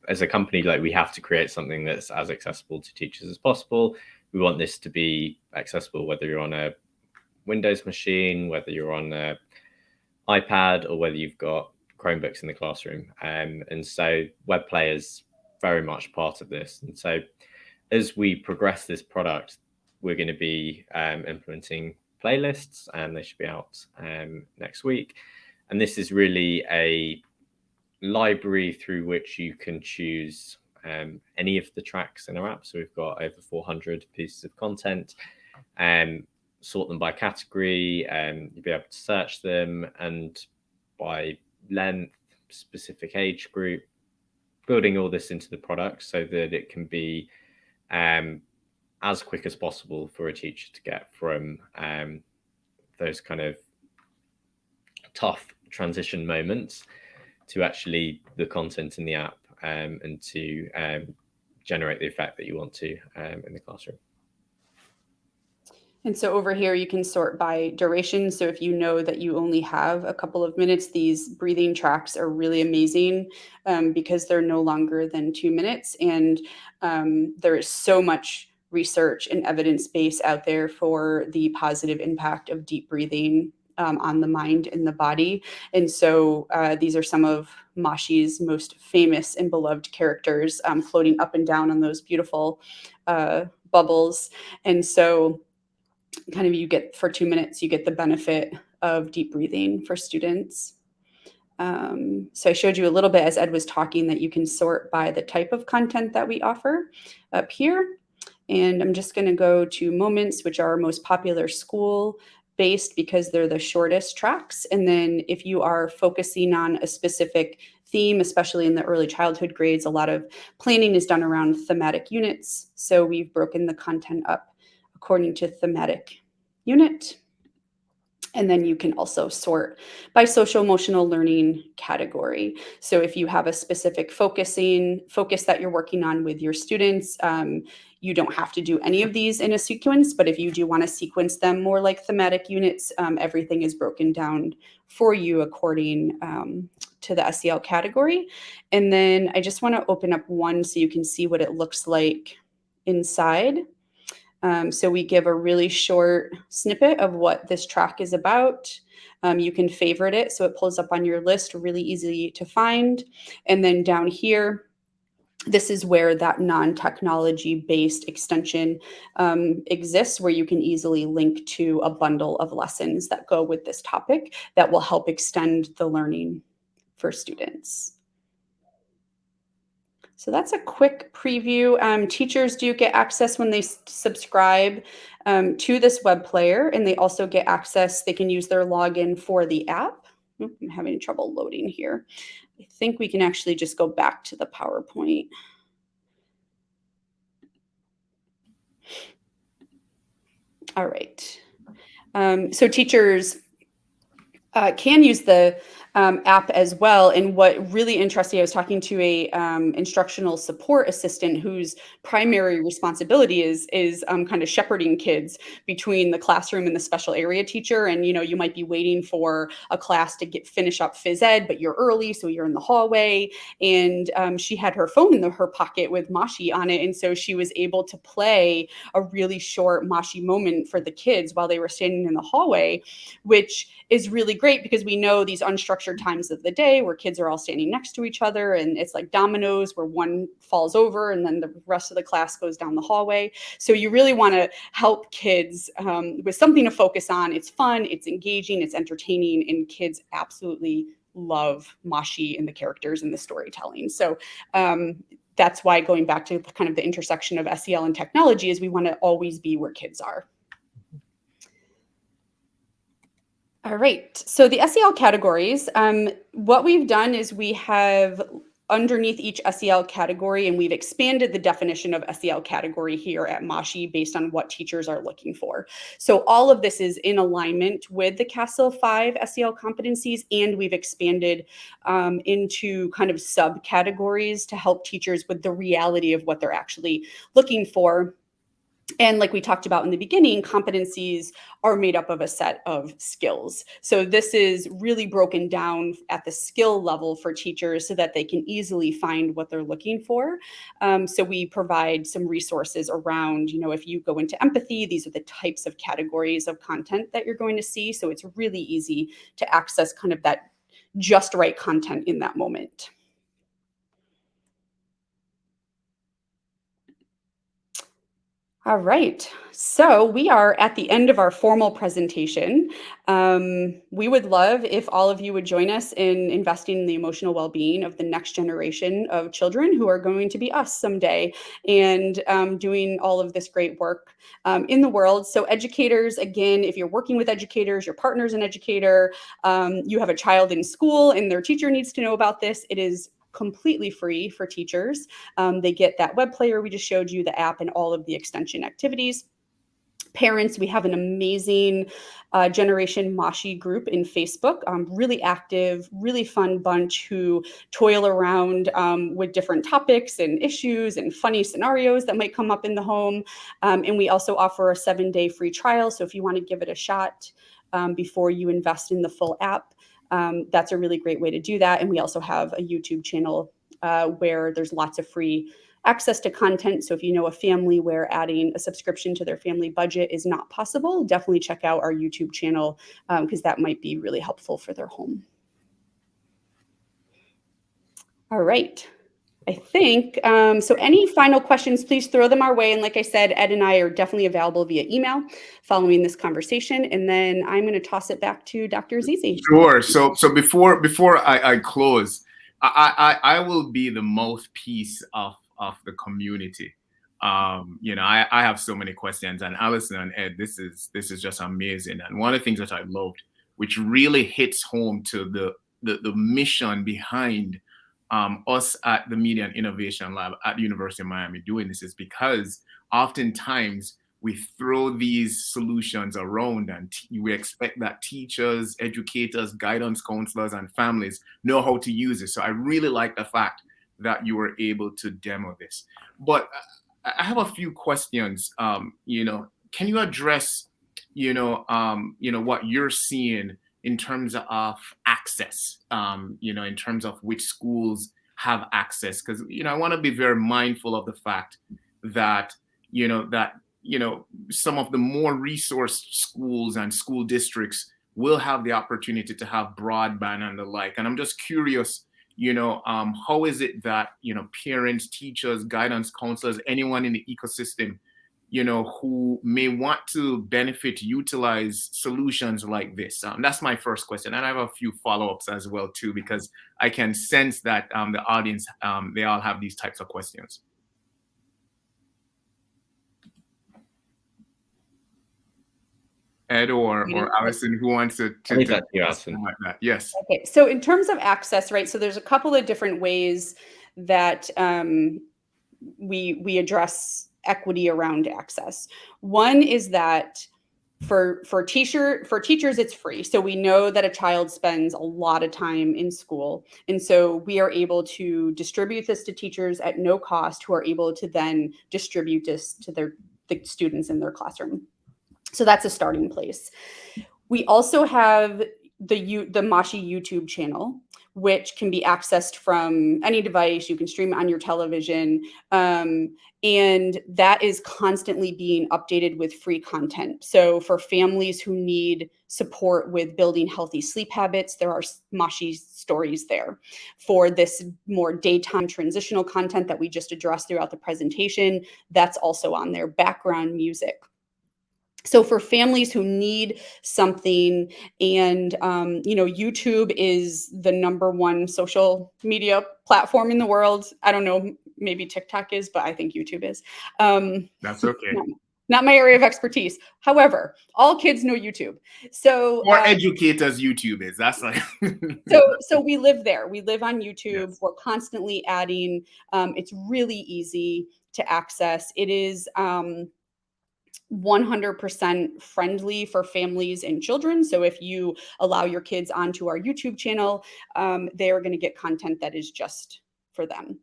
as a company, like we have to create something that's as accessible to teachers as possible. We want this to be accessible whether you're on a Windows machine, whether you're on an iPad, or whether you've got Chromebooks in the classroom. And so web play is very much part of this. And so as we progress this product, we're going to be implementing playlists, and they should be out next week. And this is really a library through which you can choose any of the tracks in our app. So we've got over 400 pieces of content, and sort them by category, and you'll be able to search them, and by length, specific age group, building all this into the product so that it can be as quick as possible for a teacher to get from those kind of tough transition moments to actually the content in the app, and to generate the effect that you want to in the classroom. And so over here, you can sort by duration. So if you know that you only have a couple of minutes, these breathing tracks are really amazing because they're no longer than 2 minutes. And there is so much research and evidence base out there for the positive impact of deep breathing on the mind and the body. And so these are some of Moshi's most famous and beloved characters floating up and down on those beautiful bubbles. And so kind of you get for 2 minutes, you get the benefit of deep breathing for students. So I showed you a little bit as Ed was talking that you can sort by the type of content that we offer up here. And I'm just going to go to moments, which are our most popular school based because they're the shortest tracks. And then if you are focusing on a specific theme, especially in the early childhood grades, a lot of planning is done around thematic units. So we've broken the content up according to thematic unit. And then you can also sort by social emotional learning category. So if you have a specific focus that you're working on with your students, you don't have to do any of these in a sequence, but if you do want to sequence them more like thematic units, everything is broken down for you according to the SEL category. And then I just want to open up one so you can see what it looks like inside. So we give a really short snippet of what this track is about. You can favorite it so it pulls up on your list, really easy to find. And then down here, this is where that non-technology based extension exists, where you can easily link to a bundle of lessons that go with this topic that will help extend the learning for students. So that's a quick preview. Teachers do get access when they subscribe to this web player, and they also get access. They can use their login for the app. Oop, I'm having trouble loading here. I think we can actually just go back to the PowerPoint. All right. So teachers can use the app as well. And what really interesting, I was talking to a instructional support assistant whose primary responsibility is kind of shepherding kids between the classroom and the special area teacher. And you might be waiting for a class to finish up phys ed, but you're early, so you're in the hallway. And she had her phone in her pocket with Moshi on it, and so she was able to play a really short Moshi moment for the kids while they were standing in the hallway, which is really great because we know these unstructured times of the day where kids are all standing next to each other, and it's like dominoes where one falls over and then the rest of the class goes down the hallway. So you really want to help kids with something to focus on. It's fun, it's engaging, it's entertaining, and kids absolutely love Moshi and the characters and the storytelling. So that's why, going back to kind of the intersection of SEL and technology, is we want to always be where kids are. All right, so the SEL categories, what we've done is we have underneath each SEL category, and we've expanded the definition of SEL category here at Moshi based on what teachers are looking for. So all of this is in alignment with the CASEL 5 SEL competencies, and we've expanded into kind of subcategories to help teachers with the reality of what they're actually looking for. And like we talked about in the beginning, competencies are made up of a set of skills. So this is really broken down at the skill level for teachers so that they can easily find what they're looking for. So we provide some resources around, if you go into empathy, these are the types of categories of content that you're going to see. So it's really easy to access kind of that just right content in that moment. All right, so we are at the end of our formal presentation. We would love if all of you would join us in investing in the emotional well-being of the next generation of children who are going to be us someday, and doing all of this great work in the world. So educators, again, if you're working with educators, your partner's an educator, you have a child in school and their teacher needs to know about this, it is completely free for teachers. They get that web player we just showed you, the app, and all of the extension activities. Parents, we have an amazing Generation Moshi group in Facebook, really active, really fun bunch who toil around with different topics and issues and funny scenarios that might come up in the home. And we also offer a 7-day free trial. So if you want to give it a shot before you invest in the full app, that's a really great way to do that. And we also have a YouTube channel where there's lots of free access to content. So if you know a family where adding a subscription to their family budget is not possible, definitely check out our YouTube channel because that might be really helpful for their home. All right. I think, so any final questions, please throw them our way. And like I said, Ed and I are definitely available via email following this conversation. And then I'm going to toss it back to Dr. Azizi. Sure. So before I close, I will be the mouthpiece of the community. I have so many questions, and Allison and Ed, this is just amazing. And one of the things that I loved, which really hits home to the mission behind us at the Media and Innovation Lab at the University of Miami doing this, is because oftentimes we throw these solutions around and we expect that teachers, educators, guidance counselors, and families know how to use it. So I really like the fact that you were able to demo this. But I have a few questions. Can you address, what you're seeing in terms of access, in terms of which schools have access? Because, I want to be very mindful of the fact that, some of the more resourced schools and school districts will have the opportunity to have broadband and the like. And I'm just curious, how is it that, parents, teachers, guidance counselors, anyone in the ecosystem, who may want to benefit, utilize solutions like this? That's my first question. And I have a few follow-ups as well, too, because I can sense that the audience, they all have these types of questions. Ed or Allison, who wants to I'll leave that to you, Allison. like that? Yes. Okay, so in terms of access, right? So there's a couple of different ways that we address equity around access. One is that for teachers, it's free. So we know that a child spends a lot of time in school, and so we are able to distribute this to teachers at no cost, who are able to then distribute this to the students in their classroom. So that's a starting place. We also have the Moshi YouTube channel, which can be accessed from any device. You can stream it on your television. And that is constantly being updated with free content. So for families who need support with building healthy sleep habits, there are Moshi stories there. For this more daytime transitional content that we just addressed throughout the presentation, that's also on there, background music. So for families who need something, and YouTube is the #1 social media platform in the world. I don't know, maybe TikTok is, but I think YouTube is. That's okay. Not my area of expertise. However, all kids know YouTube. So or educators, YouTube is. That's like so we live there. We live on YouTube. Yes. We're constantly adding. It's really easy to access. It is 100% friendly for families and children. So if you allow your kids onto our YouTube channel, they are going to get content that is just for them.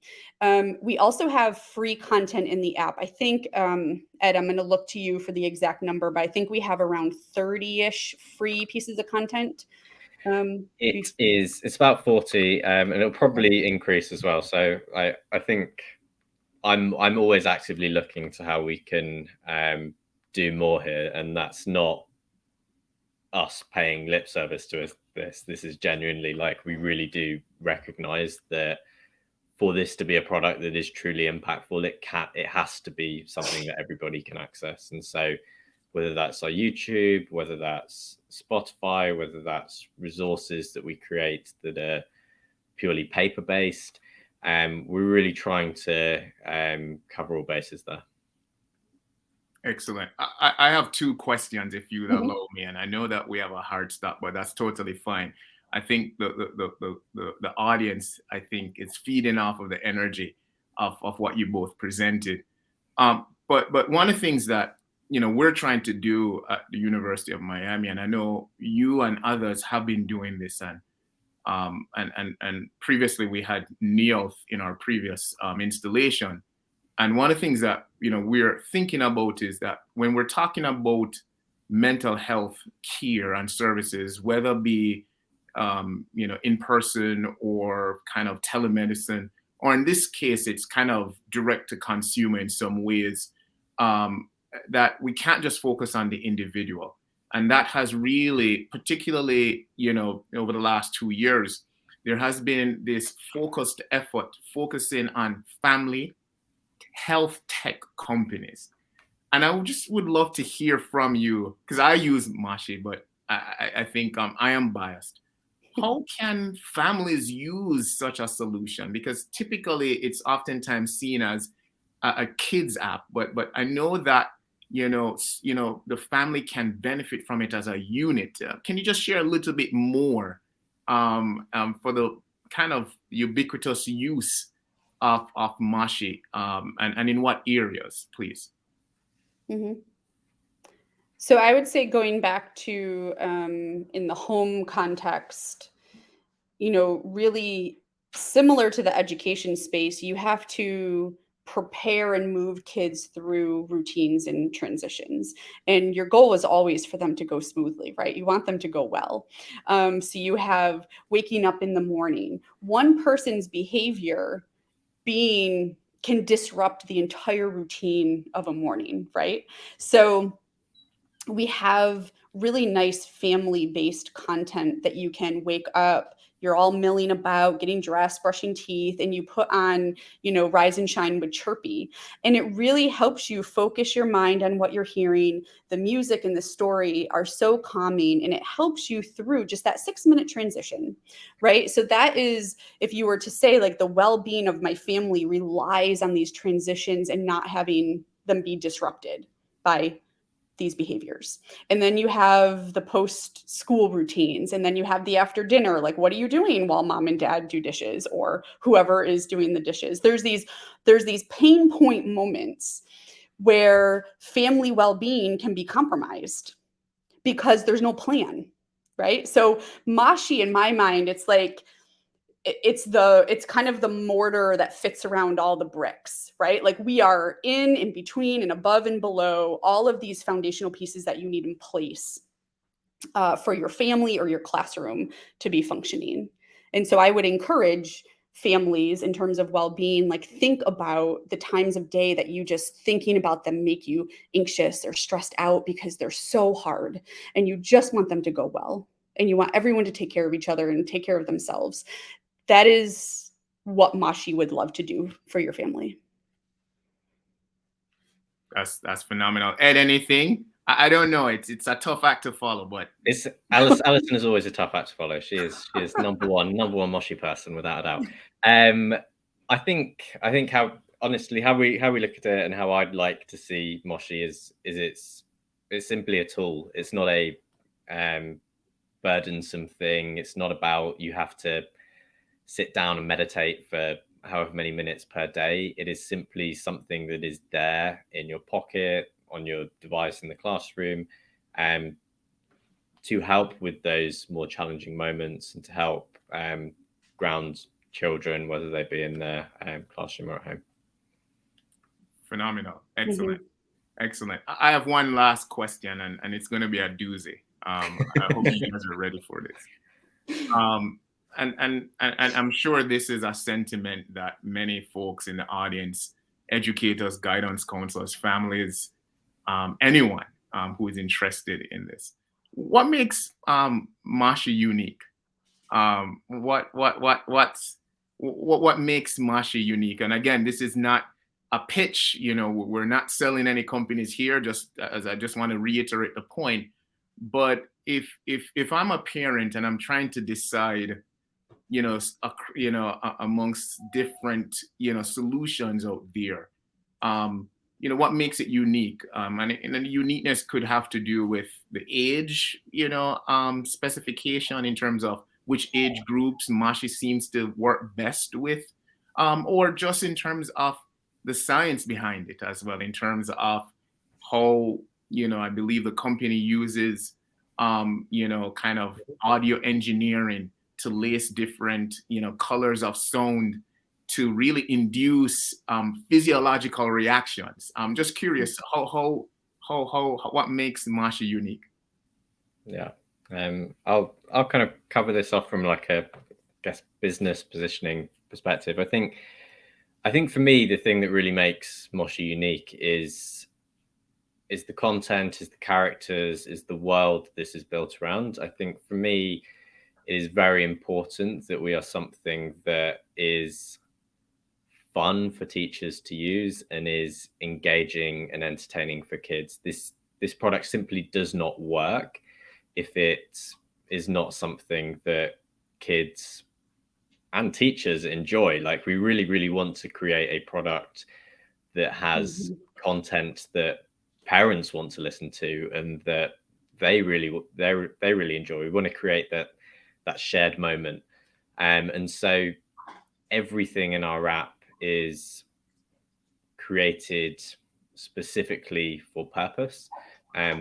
We also have free content in the app. I think, Ed, I'm going to look to you for the exact number, but I think we have around 30-ish free pieces of content. It's about 40, and it'll probably increase as well. So I think I'm always actively looking to how we can do more here, and that's not us paying lip service to this. This is genuinely, like, we really do recognize that for this to be a product that is truly impactful, it has to be something that everybody can access. And so whether that's our YouTube, whether that's Spotify, whether that's resources that we create that are purely paper based, we're really trying to cover all bases there. Excellent. I have 2 questions, if you would allow me, and I know that we have a hard stop, but that's totally fine. I think the audience, I think, is feeding off of the energy of what you both presented. But one of the things that we're trying to do at the University of Miami, and I know you and others have been doing this, and previously we had Neil in our previous installation. And one of the things that we're thinking about is that when we're talking about mental health care and services, whether it be in person or kind of telemedicine, or in this case, it's kind of direct to consumer in some ways, that we can't just focus on the individual. And that has really, particularly, over the last 2 years, there has been this focused effort focusing on family health tech companies. And I would love to hear from you, because I use Mashi, but I think I am biased. How can families use such a solution? Because typically it's oftentimes seen as a kids app, but I know that the family can benefit from it as a unit. Can you just share a little bit more for the kind of ubiquitous use of Mashi, and in what areas, please? Mm-hmm. So I would say, going back to in the home context, really similar to the education space, you have to prepare and move kids through routines and transitions. And your goal is always for them to go smoothly, right? You want them to go well. So you have waking up in the morning. One person's behavior can disrupt the entire routine of a morning, right? So we have really nice family-based content that you can wake up, you're all milling about, getting dressed, brushing teeth, and you put on, Rise and Shine with Chirpy. And it really helps you focus your mind on what you're hearing. The music and the story are so calming, and it helps you through just that 6-minute transition, right? So that is, if you were to say, like, the well-being of my family relies on these transitions and not having them be disrupted by these behaviors. And then you have the post school routines, and then you have the after dinner, like what are you doing while mom and dad do dishes, or whoever is doing the dishes. There's these pain point moments where family well-being can be compromised because there's no plan, right? So Moshi, in my mind, it's like it's kind of the mortar that fits around all the bricks, right? Like we are in between and above and below all of these foundational pieces that you need in place for your family or your classroom to be functioning. And so I would encourage families in terms of well-being, like think about the times of day that you just thinking about them make you anxious or stressed out because they're so hard, and you just want them to go well, and you want everyone to take care of each other and take care of themselves. That is what Mashi would love to do for your family. That's phenomenal. Ed, anything? I don't know. It's a tough act to follow, but it's Allison is always a tough act to follow. She is number one Moshi person without a doubt. I think how honestly how we look at it and how I'd like to see Moshi is it's simply a tool. It's not a burdensome thing. It's not about you have to sit down and meditate for however many minutes per day. It is simply something that is there in your pocket, on your device in the classroom, to help with those more challenging moments and to help ground children, whether they be in their classroom or at home. Phenomenal. Excellent. Excellent. I have one last question, and it's going to be a doozy. I hope you guys are ready for this. And I'm sure this is a sentiment that many folks in the audience, educators, guidance counselors, families, anyone who is interested in this. What makes Mashi unique? What makes Mashi unique? And again, this is not a pitch. You know, we're not selling any companies here. Just as I just want to reiterate the point. But if I'm a parent and I'm trying to decide, amongst different, solutions out there, what makes it unique? And the uniqueness could have to do with the age, specification in terms of which age groups Mashi seems to work best with, or just in terms of the science behind it as well, in terms of how, I believe the company uses, kind of audio engineering to lace different, colors of sound to really induce physiological reactions. I'm just curious how what makes Mashi unique? Yeah, I'll kind of cover this off from like a, I guess, business positioning perspective. I think for me, the thing that really makes Moshi unique is the content, is the characters, is the world this is built around. I think for me, it is very important that we are something that is fun for teachers to use and is engaging and entertaining for kids. This product simply does not work if it is not something that kids and teachers enjoy. Like, we really, really want to create a product that has content that parents want to listen to and that they really enjoy. We want to create that shared moment. And so everything in our app is created specifically for purpose.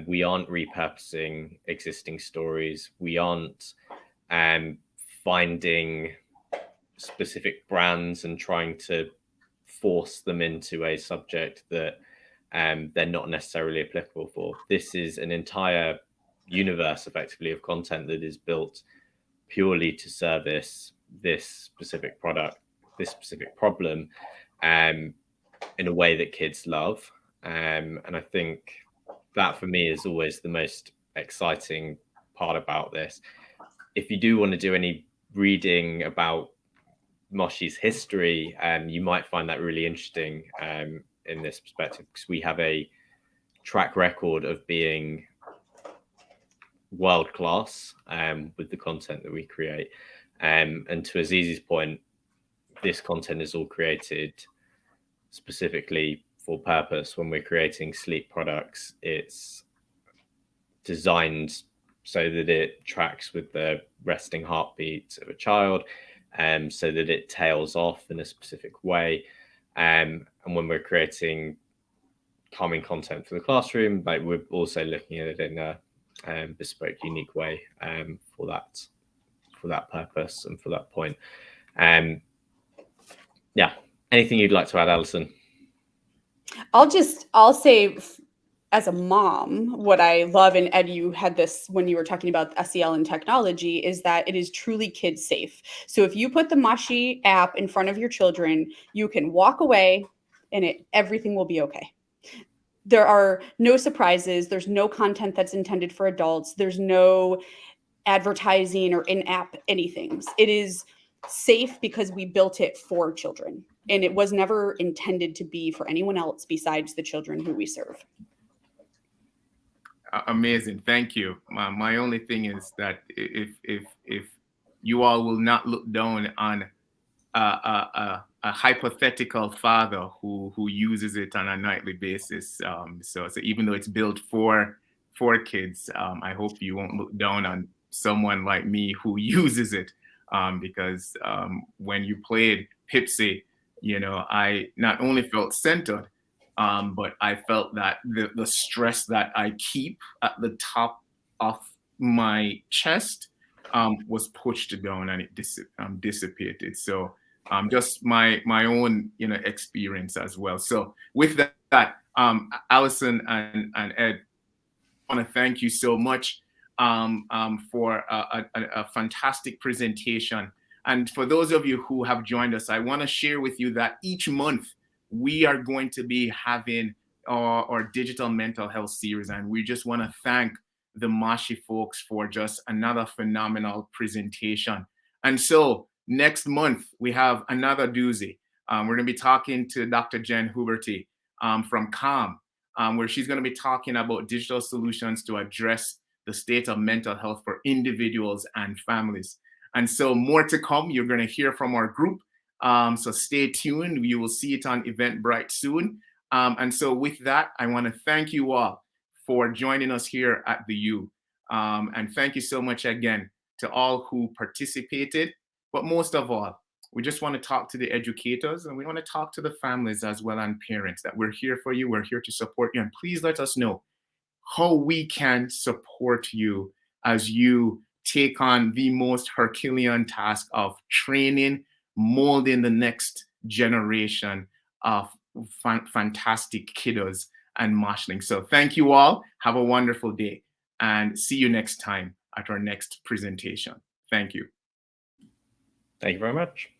We aren't repurposing existing stories. We aren't finding specific brands and trying to force them into a subject that they're not necessarily applicable for. This is an entire universe, effectively, of content that is built purely to service this specific product, this specific problem, in a way that kids love. And I think that for me is always the most exciting part about this. If you do want to do any reading about Moshi's history, you might find that really interesting in this perspective, because we have a track record of being world class with the content that we create. And to Azizi's point, this content is all created specifically for purpose. When we're creating sleep products, it's designed so that it tracks with the resting heartbeat of a child, so that it tails off in a specific way. And when we're creating calming content for the classroom, like we're also looking at it in a bespoke, unique way for that purpose and for that point. Yeah. Anything you'd like to add, Allison? I'll say, as a mom, what I love, and Ed, you had this when you were talking about SEL and technology, is that it is truly kid safe. So if you put the Moshi app in front of your children, you can walk away and everything will be okay. There are no surprises. There's no content that's intended for adults. There's no advertising or in-app anything. It is safe because we built it for children, and it was never intended to be for anyone else besides the children who we serve. Amazing, thank you. My only thing is that if you all will not look down on a hypothetical father who uses it on a nightly basis, so even though it's built for kids, I hope you won't look down on someone like me who uses it, because when you played Pipsy, I not only felt centered, but I felt that the stress that I keep at the top of my chest was pushed down, and it dissipated. So just my own experience as well. So with that, Allison and Ed, I want to thank you so much for a fantastic presentation. And for those of you who have joined us, I want to share with you that each month we are going to be having our digital mental health series, and we just want to thank the Mashi folks for just another phenomenal presentation. And so next month we have another doozy. We're going to be talking to Dr. Jen Huberty from CALM, where she's going to be talking about digital solutions to address the state of mental health for individuals and families. And so more to come. You're going to hear from our group. So stay tuned. You will see it on Eventbrite soon. And so with that, I want to thank you all for joining us here at the U. And thank you so much again to all who participated. But most of all, we just want to talk to the educators, and we want to talk to the families as well, and parents, that we're here for you. We're here to support you. And please let us know how we can support you as you take on the most Herculean task of training, molding the next generation of fantastic kiddos and moshlings. So thank you all. Have a wonderful day, and see you next time at our next presentation. Thank you. Thank you very much.